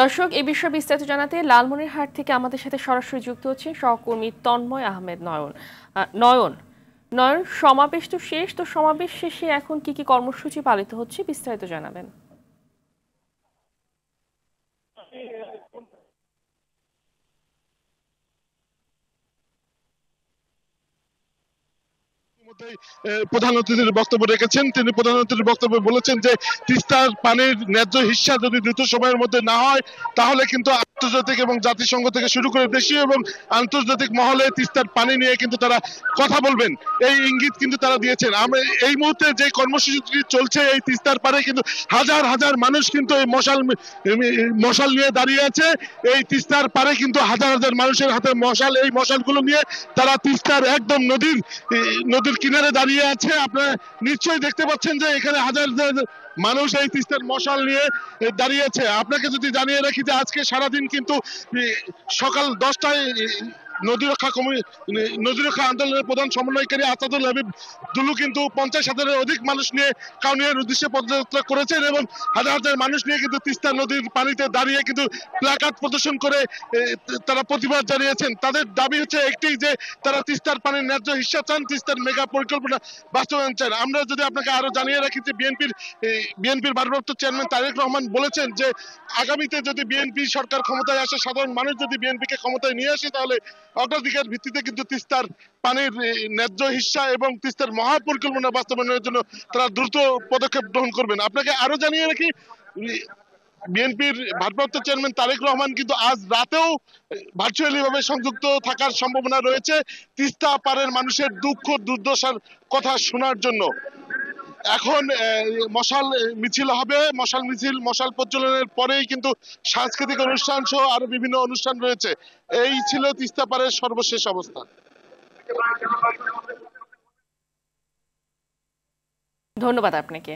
দর্শক, এই বিষয়ে বিস্তারিত জানাতে লালমনিরহাট থেকে আমাদের সাথে সরাসরি যুক্ত হচ্ছেন সহকর্মী তন্ময় আহমেদ নয়ন। নয়ন নয়ন সমাবেশ তো শেষ, তো সমাবেশ শেষে এখন কি কি কর্মসূচি পালিত হচ্ছে বিস্তারিত জানাবেন। প্রধান অতিথির বক্তব্য রেখেছেন। তিনি প্রধান অতিথির বক্তব্যে বলেছেন যে তিস্তার পানির ন্যায্য হিস্যা যদি দ্রুত সময়ের মধ্যে না হয় তাহলে কিন্তু আন্তর্জাতিক এবং জাতিসংঘ থেকে শুরু করে দেশীয় এবং আন্তর্জাতিক মহলে তিস্তার পানি নিয়ে কিন্তু তারা কথা বলবেন, এই ইঙ্গিত কিন্তু তারা দিয়েছেন। আমরা এই মুহূর্তে যে কর্মসূচিটি চলছে এই তিস্তার পারে কিন্তু হাজার হাজার মানুষ কিন্তু এই মশাল নিয়ে দাঁড়িয়ে আছে। এই তিস্তার পারে কিন্তু হাজার হাজার মানুষের হাতে মশাল, এই মশালগুলো নিয়ে তারা তিস্তার একদম নদীর কিনারে দাঁড়িয়ে আছে। আপনারা নিশ্চয়ই দেখতে পাচ্ছেন যে এখানে হাজার হাজার মানুষ এই তিস্তার মশাল নিয়ে দাঁড়িয়ে আছে। আপনাকে যদি জানিয়ে রাখি যে আজকে সারাদিন কিন্তু সকাল 10টায় নদী রক্ষা আন্দোলনের প্রধান সমন্বয়কারী আসাদুল হাবিব দুলু কিন্তু 50,000-এর অধিক মানুষ নিয়ে কাউনিয়ার উদ্দেশ্যে পদযাত্রা করেছেন এবং হাজার হাজার মানুষ নিয়ে কিন্তু তিস্তা নদীর পানিতে দাঁড়িয়ে কিন্তু প্ল্যাকার্ড প্রদর্শন করে তারা প্রতিবাদ জানিয়েছেন। তাদের দাবি হচ্ছে একটি, যে তারা তিস্তার পানির ন্যায্য হিস্যা চান, তিস্তার মেগা পরিকল্পনা বাস্তবায়ন চান। আমরা যদি আপনাকে আরো জানিয়ে রাখি যে বিএনপির ভারপ্রাপ্ত চেয়ারম্যান তারেক রহমান বলেছেন যে আগামীতে যদি বিএনপি সরকার ক্ষমতায় আসে, সাধারণ মানুষ যদি বিএনপিকে ক্ষমতায় নিয়ে আসে, তাহলে অগ্রাধিকার ভিত্তিতে কিন্তু তিস্তার পানির ন্যায্য হিস্যা এবং তিস্তার মহাপরিকল্পনা বাস্তবায়নের জন্য তারা দ্রুত পদক্ষেপ গ্রহণ করবেন। আপনাকে আরো জানিয়ে রাখি, বিএনপির ভারপ্রাপ্ত চেয়ারম্যান তারেক রহমান কিন্তু আজ রাতেও ভার্চুয়ালি ভাবে সংযুক্ত থাকার সম্ভাবনা রয়েছে তিস্তা পারের মানুষের দুঃখ দুর্দশার কথা শোনার জন্য। এখন মশাল মিছিল হবে, মশাল প্রজ্বলনের পরেই কিন্তু সাংস্কৃতিক অনুষ্ঠান সহ আরো বিভিন্ন অনুষ্ঠান রয়েছে। এই ছিল তিস্তা পারের সর্বশেষ অবস্থা। ধন্যবাদ আপনাকে।